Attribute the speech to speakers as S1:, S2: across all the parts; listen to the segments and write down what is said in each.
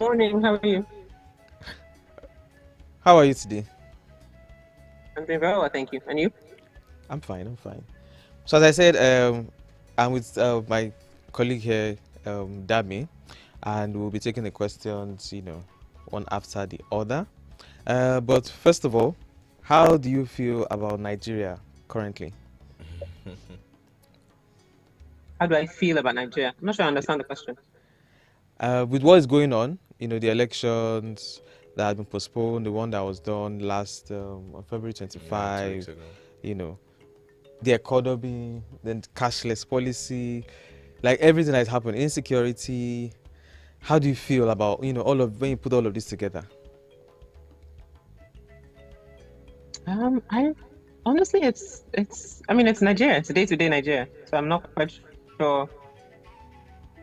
S1: Morning, how are you?
S2: How are you today?
S1: I'm doing very well, thank you. And you?
S2: I'm fine. I'm fine. So as I said, I'm with my colleague here, Dami, and we'll be taking the questions, one after the other. But first of all, how do you feel about Nigeria currently?
S1: How do I feel about Nigeria? I'm not sure I understand the question.
S2: With what is going on, the elections that have been postponed, the one that was done last on February
S3: Yeah, 2 weeks
S2: 25,
S3: ago.
S2: you know, the economy, then cashless policy, like everything that has happened, insecurity. How do you feel about all of when you put all of this together?
S1: I honestly, I mean, it's Nigeria. It's day-to-day Nigeria. So sure.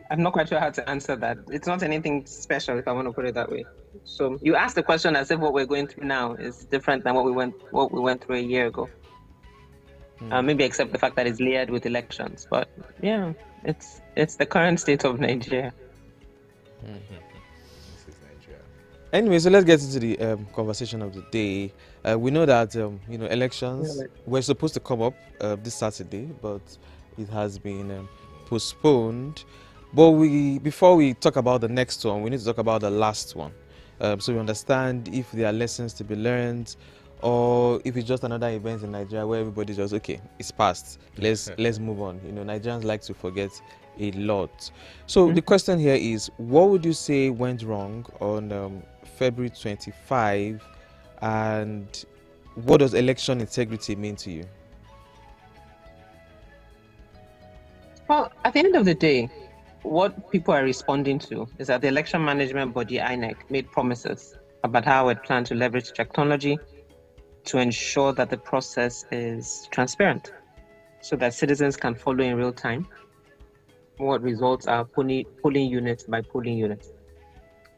S1: I'm not quite sure how to answer that. It's not anything special, if I want to put it that way. So you asked the question as if what we're going through now is different than what we went through a year ago. Maybe except the fact that it's layered with elections. But yeah, it's the current state of Nigeria.
S3: This is Nigeria.
S2: Anyway, so let's get into the conversation of the day. We know that
S1: Yeah,
S2: elections
S1: like,
S2: were supposed to come up this Saturday, but it has been postponed. But before we talk about the next one, we need to talk about the last one, so we understand if there are lessons to be learned, or if it's just another event in Nigeria where everybody's just okay, it's past. Let's move on. Nigerians like to forget a lot. So the question here is, what would you say went wrong on February 25, and what does election integrity mean to you?
S1: Well, at the end of the day, what people are responding to is that the election management body, INEC, made promises about how it planned to leverage technology to ensure that the process is transparent so that citizens can follow in real time what results are polling unit by polling unit.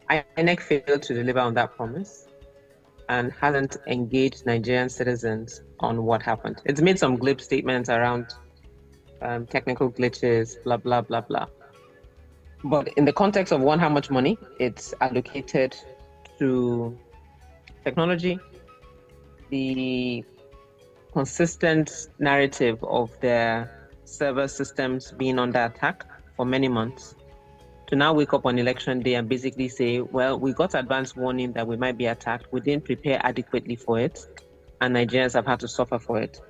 S1: INEC failed to deliver on that promise and hasn't engaged Nigerian citizens on what happened. It's made some glib statements around technical glitches, blah, blah, blah, blah. But in the context of one, how much money it's allocated to technology, the consistent narrative of their server systems being under attack for many months, to now wake up on election day and basically say, well, we got advance warning that we might be attacked. We didn't prepare adequately for it, and Nigerians have had to suffer for it.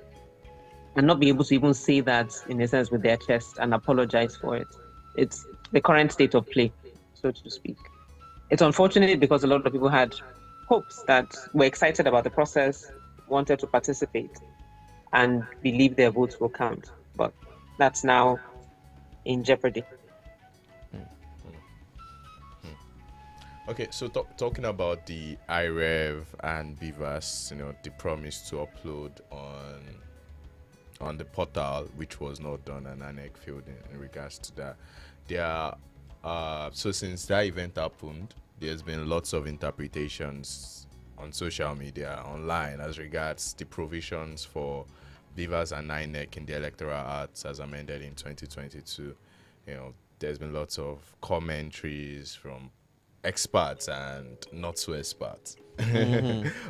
S1: And not be able to even say that, in a sense, with their chest and apologize for it. It's the current state of play, so to speak. It's unfortunate because a lot of people had hopes that were excited about the process, wanted to participate, and believe their votes will count. But that's now in jeopardy.
S3: Okay, so talking about the IRev and BVAS, the promise to upload on the portal, which was not done, and ANEC failed in regards to that. There so since that event happened, there's been lots of interpretations on social media, online, as regards the provisions for BVAS and INEC in the Electoral Act as amended in 2022. There's been lots of commentaries from experts and not so experts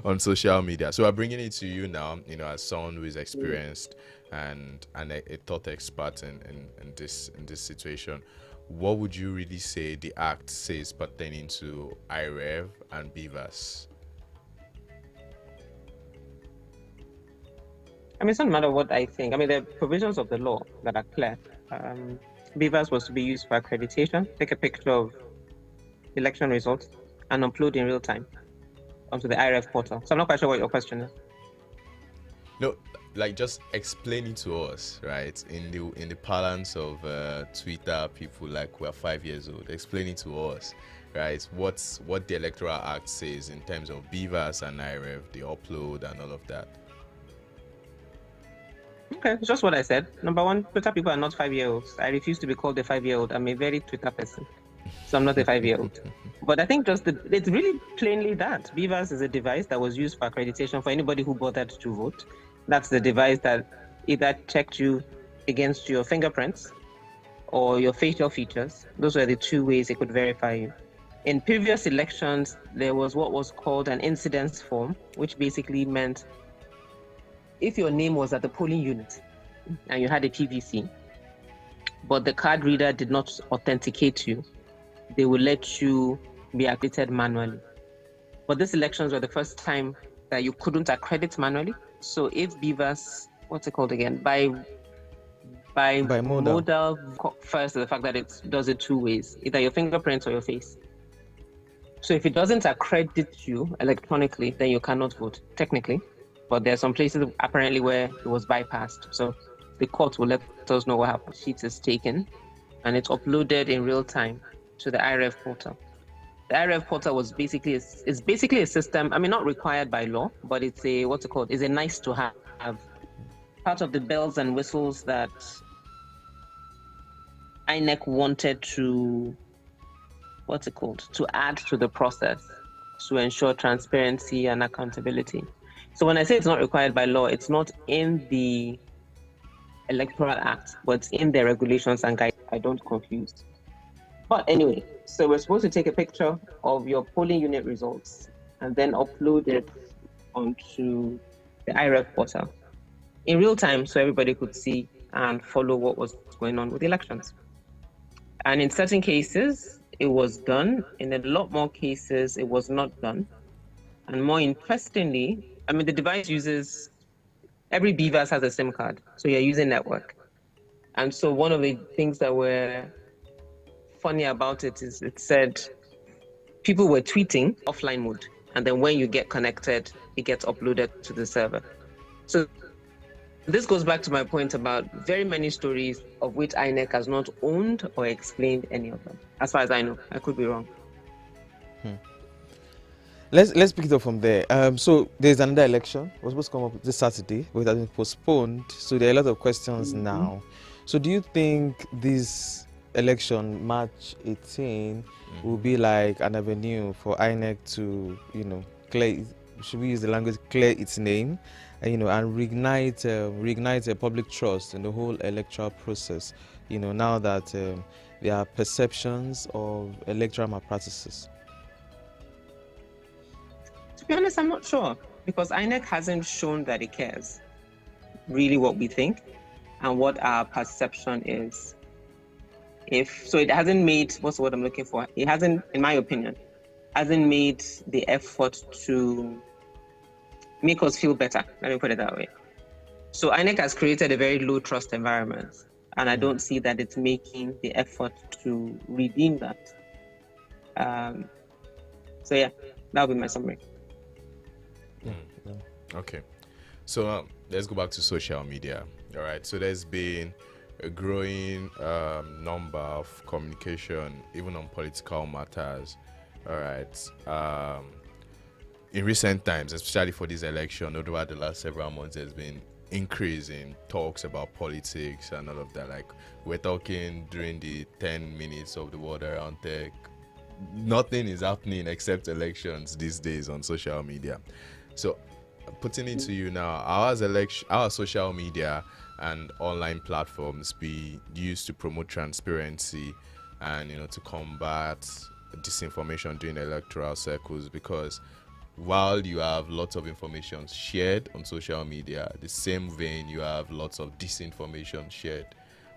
S3: on social media. So we're bringing it to you now, as someone who is experienced and a thought expert in this situation. What would you really say the act says pertaining to IRev and BVAS?
S1: I mean, it's not a matter of what I think. I mean, there are provisions of the law that are clear. BVAS was to be used for accreditation, take a picture of election results, and upload in real time onto the IRev portal. So I'm not quite sure what your question is.
S3: No, like just explain it to us, right? In the parlance of Twitter people, like we're 5 years old. Explain it to us, right? What the Electoral Act says in terms of BVAS and IRev, the upload and all of that.
S1: Okay, it's just what I said. Number one, Twitter people are not 5-year-olds. I refuse to be called a 5-year-old. I'm a very Twitter person. So I'm not a 5-year-old. But I think it's really plainly that. BVAS is a device that was used for accreditation for anybody who bothered to vote. That's the device that either checked you against your fingerprints or your facial features. Those were the two ways it could verify you. In previous elections, there was what was called an incidence form, which basically meant if your name was at the polling unit and you had a PVC, but the card reader did not authenticate you, they will let you be accredited manually. But these elections were the first time that you couldn't accredit manually. So if BVAS, what's it called again? By modal first, the fact that it does it two ways, either your fingerprint or your face. So if it doesn't accredit you electronically, then you cannot vote, technically. But there are some places apparently where it was bypassed. So the court will let us know what happened. Sheet is taken and it's uploaded in real time to the IRev portal. The IRev portal was basically a system, I mean, not required by law, but it's a, what's it called? It's a nice to have. Part of the bells and whistles that INEC wanted to, what's it called? To add to the process to ensure transparency and accountability. So when I say it's not required by law, it's not in the Electoral Act, but it's in the regulations and guidelines. I don't confuse. But anyway, so we're supposed to take a picture of your polling unit results and then upload it onto the IRev portal in real time so everybody could see and follow what was going on with the elections. And in certain cases, it was done. In a lot more cases, it was not done. And more interestingly, I mean, the device uses, every BVAS has a SIM card, so you're using network. And so one of the things that were funny about it is it said people were tweeting offline mode, and then when you get connected, it gets uploaded to the server. So this goes back to my point about very many stories of which INEC has not owned or explained any of them. As far as I know, I could be wrong.
S2: Let's pick it up from there. So there's another election. It was supposed to come up this Saturday, but it has been postponed. So there are a lot of questions now. So do you think this election, March 18, will be like an avenue for INEC to, clear, should we use the language, clear its name, and reignite public trust in the whole electoral process, now that there are perceptions of electoral malpractices?
S1: To be honest, I'm not sure, because INEC hasn't shown that it cares really what we think and what our perception is. So it hasn't made, what's the word I'm looking for? It hasn't, in my opinion, hasn't made the effort to make us feel better. Let me put it that way. So INEC has created a very low trust environment, and I don't see that it's making the effort to redeem that. So yeah, that'll be my summary.
S3: Okay, so let's go back to social media. All right, so there's been a growing number of communication, even on political matters. All right, in recent times, especially for this election, over the last several months, there's been increase in talks about politics and all of that. Like, we're talking during the 10 minutes of the World Around Tech, nothing is happening except elections these days on social media. So putting it to you now, how has social media and online platforms be used to promote transparency and to combat disinformation during electoral circles? Because while you have lots of information shared on social media, the same vein you have lots of disinformation shared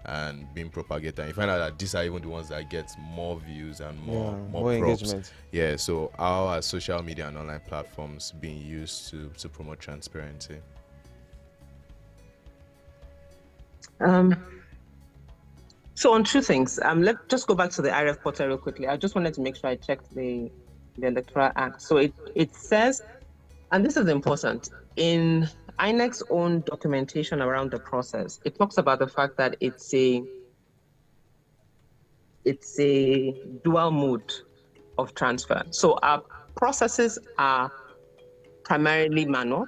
S3: and being propagated, and you find out that these are even the ones that get more views and more
S2: engagement.
S3: Yeah, so how are social media and online platforms being used to promote transparency?
S1: So on two things, let's just go back to the IRev portal real quickly. I just wanted to make sure I checked the Electoral Act. So it says, and this is important, in INEC's own documentation around the process, it talks about the fact that it's a dual mode of transfer. So our processes are primarily manual,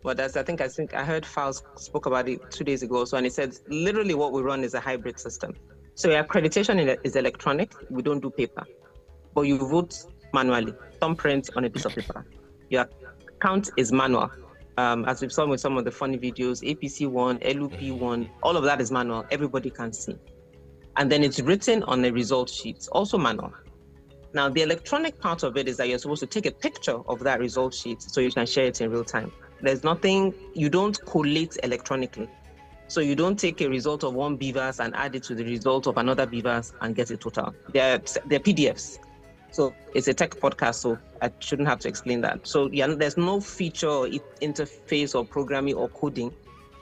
S1: but as I think I heard Files spoke about it 2 days ago. So, and he said literally what we run is a hybrid system. So your accreditation is electronic. We don't do paper, but you vote manually, thumbprint on a piece of paper. Your count is manual. As we've seen with some of the funny videos, APC1, LUP1, all of that is manual. Everybody can see. And then it's written on a result sheet, also manual. Now, the electronic part of it is that you're supposed to take a picture of that result sheet so you can share it in real time. There's nothing, you don't collate electronically. So you don't take a result of one BVAS and add it to the result of another BVAS and get a total. They're PDFs. So it's a tech podcast, so I shouldn't have to explain that. So yeah, there's no feature or interface or programming or coding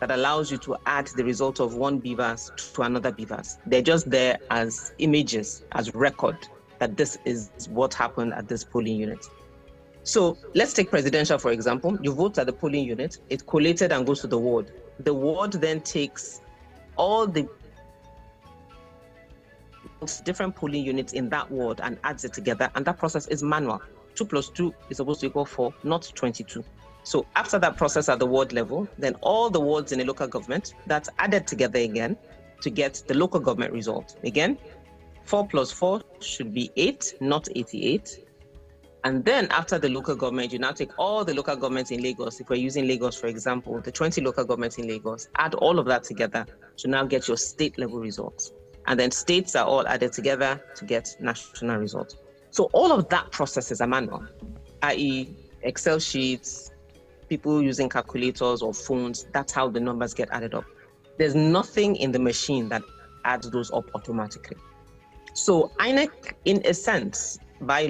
S1: that allows you to add the result of one BVAS to another BVAS. They're just there as images, as record that this is what happened at this polling unit. So let's take presidential, for example. You vote at the polling unit, it's collated and goes to the ward. The ward then takes all the different polling units in that ward and adds it together, and that process is manual. 2 plus 2 is supposed to equal 4, not 22. So after that process at the ward level, then all the wards in a local government, that's added together again to get the local government result. Again, 4 plus 4 should be 8, not 88. And then after the local government, you now take all the local governments in Lagos. If we're using Lagos, for example, the 20 local governments in Lagos, add all of that together to now get your state level results. And then states are all added together to get national results. So all of that processes are manual, i.e. Excel sheets, people using calculators or phones. That's how the numbers get added up. There's nothing in the machine that adds those up automatically. So INEC, in a sense, by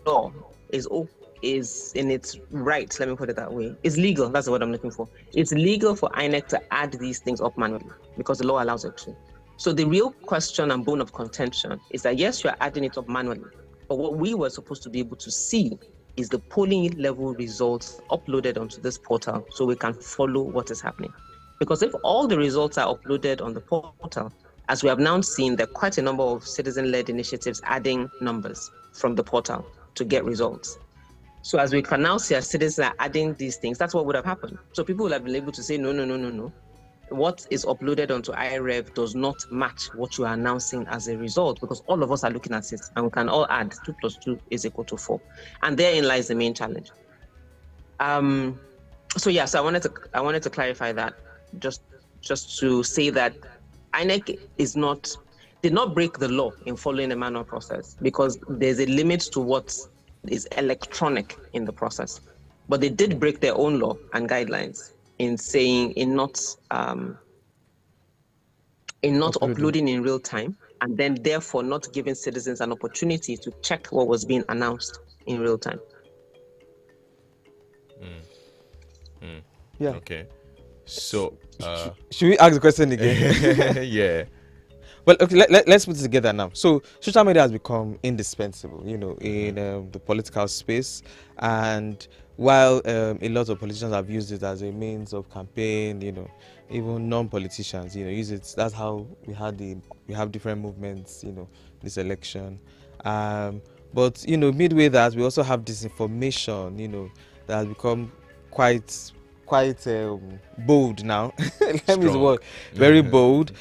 S1: law, is in its right, let me put it that way. It's legal, that's the word I'm looking for. It's legal for INEC to add these things up manually because the law allows it to. So the real question and bone of contention is that yes, you're adding it up manually, but what we were supposed to be able to see is the polling level results uploaded onto this portal so we can follow what is happening. Because if all the results are uploaded on the portal, as we have now seen, there are quite a number of citizen-led initiatives adding numbers from the portal to get results. So as we can now see, as citizens are adding these things, that's what would have happened. So people would have been able to say, no. What is uploaded onto IRev does not match what you are announcing as a result, because all of us are looking at it and we can all add 2 plus 2 is equal to 4. And therein lies the main challenge. So I wanted to clarify that just to say that INEC did not break the law in following a manual process, because there's a limit to what is electronic in the process. But they did break their own law and guidelines in not uploading in real time, and then therefore not giving citizens an opportunity to check what was being announced in real time.
S2: Yeah.
S3: Okay. So
S2: should we ask the question again?
S3: yeah.
S2: Well, okay, let's put it together now. So social media has become indispensable, in the political space. And while a lot of politicians have used it as a means of campaign, even non-politicians, use it. That's how we have different movements, this election. But midway that, we also have disinformation, that has become quite bold now. Let me use the word, very bold.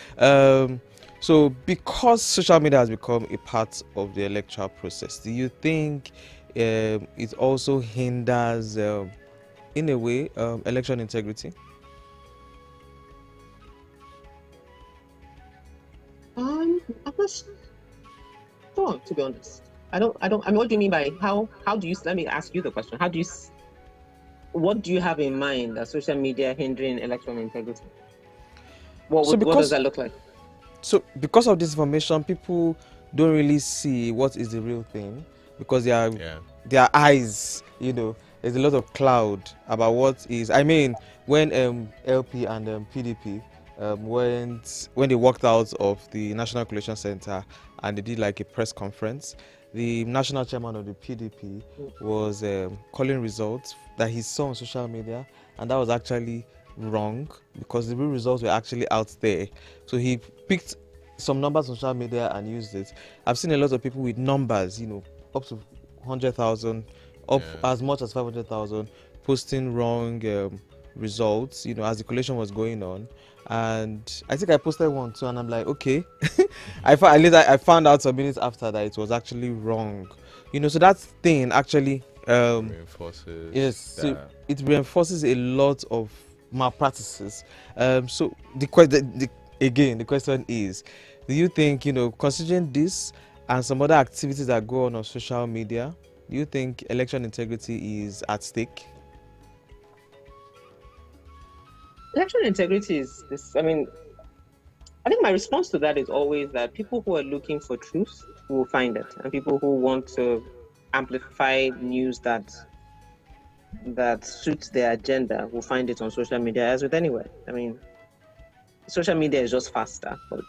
S2: So because social media has become a part of the electoral process, do you think it also hinders, in a way, election integrity?
S1: I'm not sure, to be honest. I mean, what do you mean by how do you, let me ask you the question. What do you have in mind as social media hindering election integrity? What does that look like?
S2: So because of this information, people don't really see what is the real thing, because their eyes, there's a lot of cloud about what is. I mean, when LP and PDP when they walked out of the National Collation Center and they did like a press conference, the national chairman of the PDP was calling results that he saw on social media, and that was actually wrong, because the real results were actually out there. So he picked some numbers on social media and used it. I've seen a lot of people with numbers, up to 100,000, as much as 500,000, posting wrong results, as the collation was going on. And I think I posted one too, and I'm like, okay. I found out some minutes after that it was actually wrong. So that thing actually
S3: reinforces.
S2: Yes, so it reinforces a lot of malpractices. So the question is, do you think, considering this and some other activities that go on social media, do you think election integrity is at stake?
S1: Election integrity is this. I mean, I think my response to that is always that people who are looking for truth will find it, and people who want to amplify news that suits their agenda will find it on social media, as with anywhere. I mean, social media is just faster, but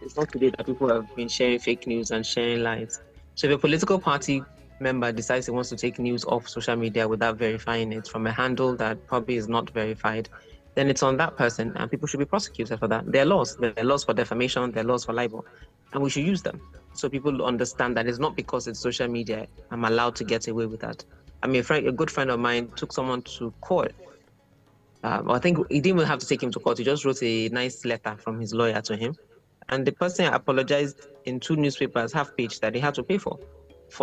S1: it's not today that people have been sharing fake news and sharing lies. So if a political party member decides he wants to take news off social media without verifying it from a handle that probably is not verified, then it's on that person, and people should be prosecuted for that. There are laws. There are laws for defamation, there are laws for libel, and we should use them so people understand that it's not because it's social media I'm allowed to get away with that. I mean, a good friend of mine took someone to court. I think he didn't even have to take him to court. He just wrote a nice letter from his lawyer to him. And the person apologized in 2 newspapers, half page, that he had to pay for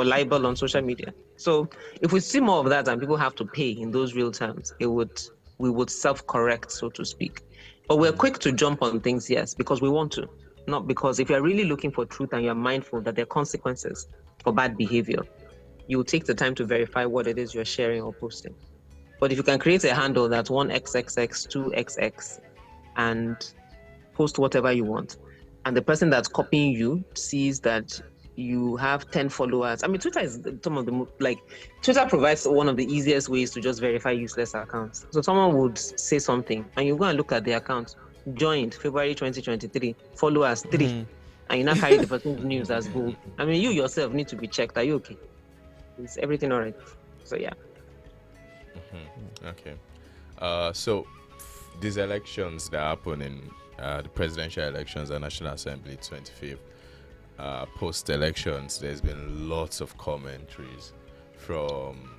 S1: libel on social media. So if we see more of that and people have to pay in those real terms, we would self-correct, so to speak. But we're quick to jump on things, yes, because we want to. Not because if you're really looking for truth and you're mindful that there are consequences for bad behavior, you will take the time to verify what it is you're sharing or posting. But if you can create a handle that's 1xxx, 2xx, and post whatever you want, and the person that's copying you sees that you have 10 followers. I mean, Twitter is Twitter provides one of the easiest ways to just verify useless accounts. So someone would say something, and you go and look at the account, joined February 2023, followers 3, and you now carry the person's news as gold. I mean, you yourself need to be checked. Are you okay? Is everything all right? So yeah.
S3: Okay. So these elections that happen in the presidential elections and National Assembly 25th, post-elections, there's been lots of commentaries from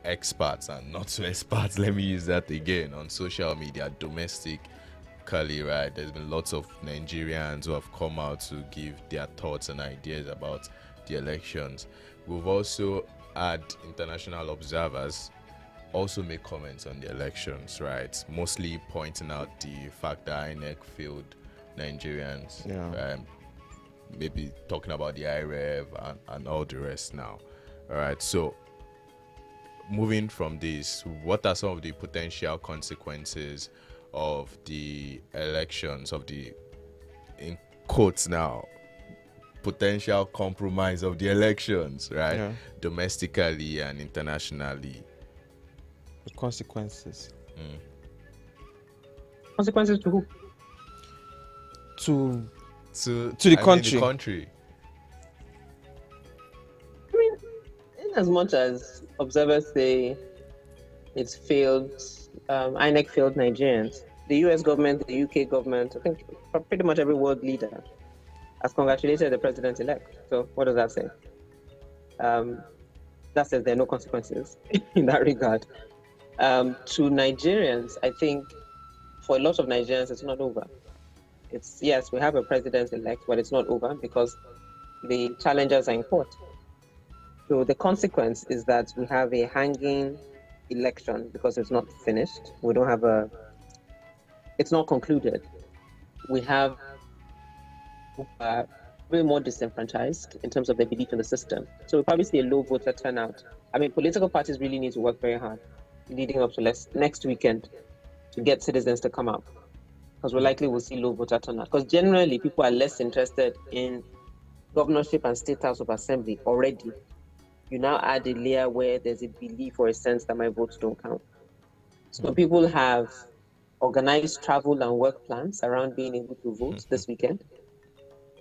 S3: experts and not so experts, let me use that again, on social media, domestically, right? There's been lots of Nigerians who have come out to give their thoughts and ideas about the elections. We've also had international observers also make comments on the elections, right? Mostly pointing out the fact that INEC failed Nigerians. Maybe talking about the IRev and all the rest now. All right, so moving from this, what are some of the potential consequences of the elections, of the, in quotes now, potential compromise of the elections, right? Domestically and internationally?
S2: The consequences.
S1: Consequences to who?
S2: To the country.
S1: I mean, in as much as observers say it's failed, INEC failed Nigerians, the US government, the UK government, I think pretty much every world leader has congratulated the president-elect. So what does that say? That says there are no consequences in that regard. To Nigerians, I think for a lot of Nigerians, it's not over. It's, yes, we have a president-elect, but it's not over because the challengers are in court. So the consequence is that we have a hanging election because it's not finished. We don't have it's not concluded. We have way more disenfranchised in terms of their belief in the system. So we'll probably see a low voter turnout. I mean, political parties really need to work very hard leading up to next weekend to get citizens to come out, because we likely will see low voter turnout. Because generally, people are less interested in governorship and state house of assembly already. You now add a layer where there's a belief or a sense that my votes don't count. So people have organized travel and work plans around being able to vote this weekend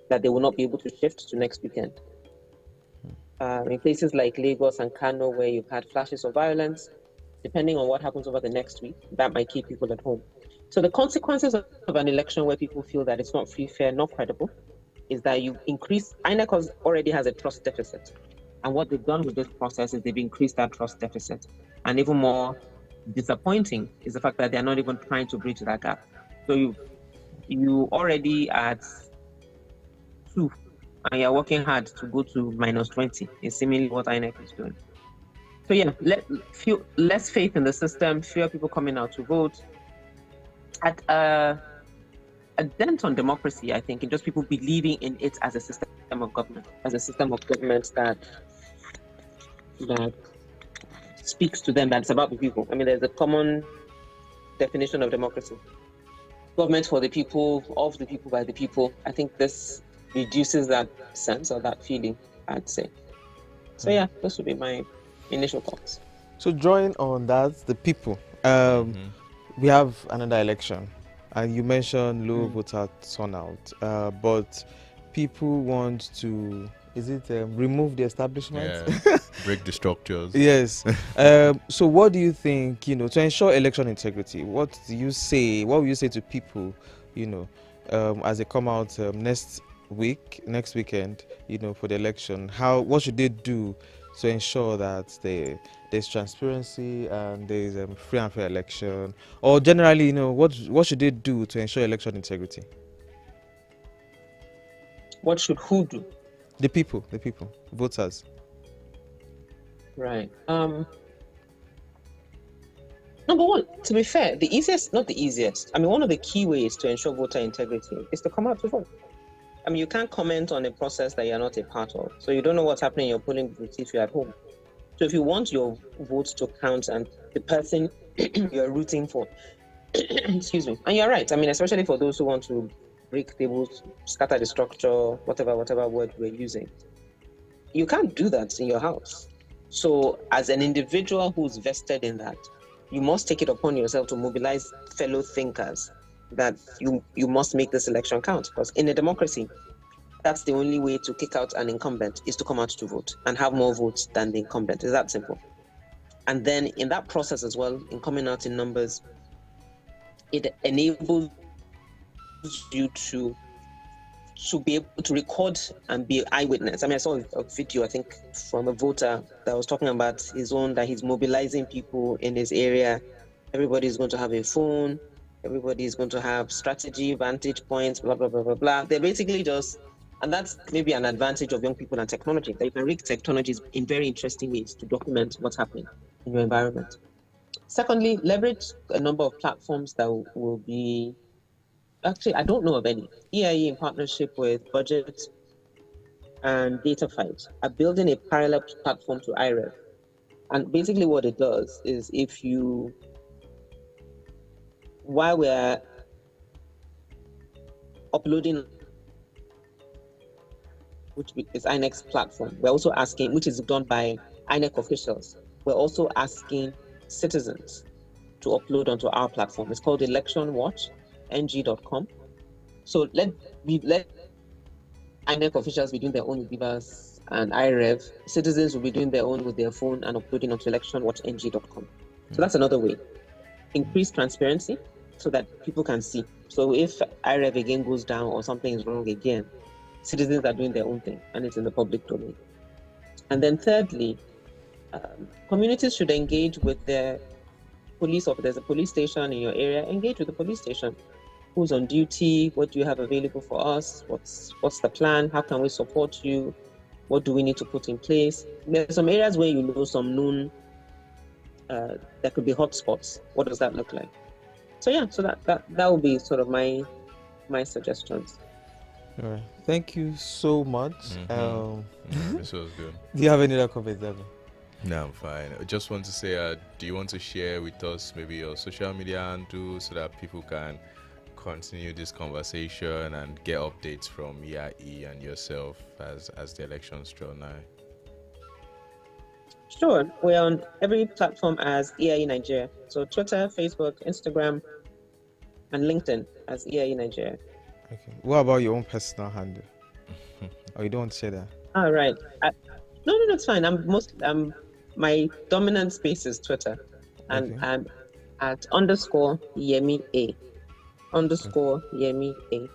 S1: that they will not be able to shift to next weekend. In places like Lagos and Kano, where you've had flashes of violence, depending on what happens over the next week, that might keep people at home. So the consequences of an election where people feel that it's not free, fair, not credible, is that you increase, INEC already has a trust deficit. And what they've done with this process is they've increased that trust deficit. And even more disappointing is the fact that they're not even trying to bridge that gap. So you already at 2, and you're working hard to go to -20, is seemingly what INEC is doing. So yeah, less faith in the system, fewer people coming out to vote. At a dent on democracy, I think, in just people believing in it as a system of government, that speaks to them, that's about the people. I mean, there's a common definition of democracy: government for the people, of the people, by the people. I think this reduces that sense or that feeling, I'd say. So yeah, this would be my initial thoughts.
S2: So drawing on that, the people, we have another election, and you mentioned low voter turnout, but people want to, is it remove the establishment?
S3: Yeah, break the structures.
S2: Yes. So what do you think, to ensure election integrity, what will you say to people, as they come out next weekend, for the election? What should they do to ensure that there's transparency and there's free and fair election? Or generally, what should they do to ensure election integrity?
S1: What should who do?
S2: The people, voters.
S1: Right. Number one, to be fair, not the easiest. I mean, one of the key ways to ensure voter integrity is to come out to vote. I mean, you can't comment on a process that you're not a part of. So you don't know what's happening in your polling booth if you're at home. So if you want your votes to count and the person you're rooting for, excuse me, and you're right. I mean, especially for those who want to break tables, scatter the structure, whatever word we're using, you can't do that in your house. So as an individual who's vested in that, you must take it upon yourself to mobilize fellow thinkers that you must make this election count. Because in a democracy, that's the only way to kick out an incumbent, is to come out to vote and have more votes than the incumbent. It's that simple. And then in that process as well, in coming out in numbers, it enables you to be able to record and be eyewitness. I mean, I saw a video, I think, from a voter that was talking about that he's mobilizing people in his area. Everybody's going to have a phone. Everybody's going to have strategy, vantage points, blah, blah, blah, blah, blah. They're basically and that's maybe an advantage of young people and technology, that you can rig technologies in very interesting ways to document what's happening in your environment. Secondly, leverage a number of platforms that will be, actually, I don't know of any. EIE, in partnership with Budget and DataFight, are building a parallel platform to IRev. And basically what it does is, while we're uploading, which is INEC's platform, we're also asking, which is done by INEC officials, we're also asking citizens to upload onto our platform. It's called electionwatchng.com. So let INEC officials be doing their own with BVAS and IRev. Citizens will be doing their own with their phone and uploading onto electionwatchng.com. So that's another way. Increase transparency so that people can see. So if IRev again goes down or something is wrong again, citizens are doing their own thing and it's in the public domain. And then thirdly, communities should engage with their police. Or if there's a police station in your area, engage with the police station. Who's on duty? What do you have available for us? What's the plan? How can we support you? What do we need to put in place? There's some areas where some known there could be hotspots. What does that look like? So yeah, so that will be sort of my suggestions.
S2: All right. Thank you so much.
S3: This was good.
S2: Do you have any other comments, David?
S3: No, I'm fine. I just want to say, do you want to share with us maybe your social media handle so that people can continue this conversation and get updates from EIE and yourself as the elections draw nigh?
S1: Sure. We're on every platform as EIE Nigeria. So Twitter, Facebook, Instagram, and LinkedIn as EIE Nigeria.
S2: Okay. What about your own personal handle? Oh, you don't want to say that?
S1: All right. No, it's fine. My dominant space is Twitter, and
S2: Okay.
S1: I'm at _Yemi A. Yemi A.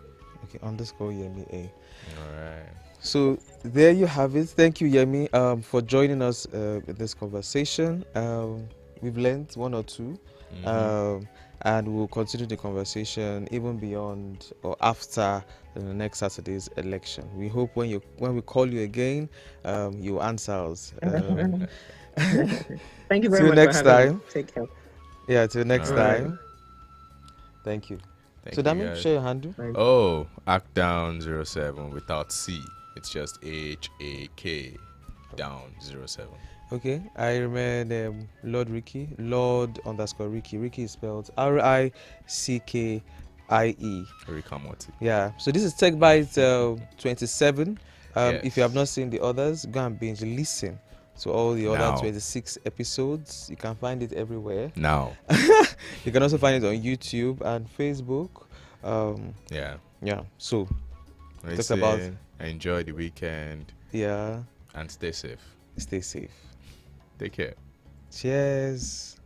S2: Okay, _Yemi A.
S3: All right.
S2: So there you have it. Thank you, Yemi, for joining us in this conversation. We've learned one or two, and we'll continue the conversation even beyond or after the next Saturday's election. We hope when we call you again, you answer us.
S1: Thank you very
S2: Till
S1: much.
S2: next
S1: for having
S2: time.
S1: me. Take care.
S2: Yeah, till next
S3: All right.
S2: time. Thank you.
S3: Thank
S2: So
S3: you,
S2: Dami,
S3: guys.
S2: share your handle.
S3: Oh, Hackdown07 without C. It's just HAK down 07.
S2: Okay, I remember Lord Ricky, Lord underscore Ricky. Ricky is spelled RICKIE.
S3: Rikamoti.
S2: Yeah, so this is TechBytes 27. If you have not
S3: Yes.
S2: seen the others, go and binge listen to all the other
S3: Now.
S2: 26 episodes. You can find it everywhere.
S3: Now.
S2: You can also find it on YouTube and Facebook.
S3: Yeah.
S2: Yeah, so
S3: Listen,
S2: about
S3: enjoy the weekend
S2: yeah,
S3: and stay safe.
S2: stay safe.
S3: Take care.
S2: Cheers.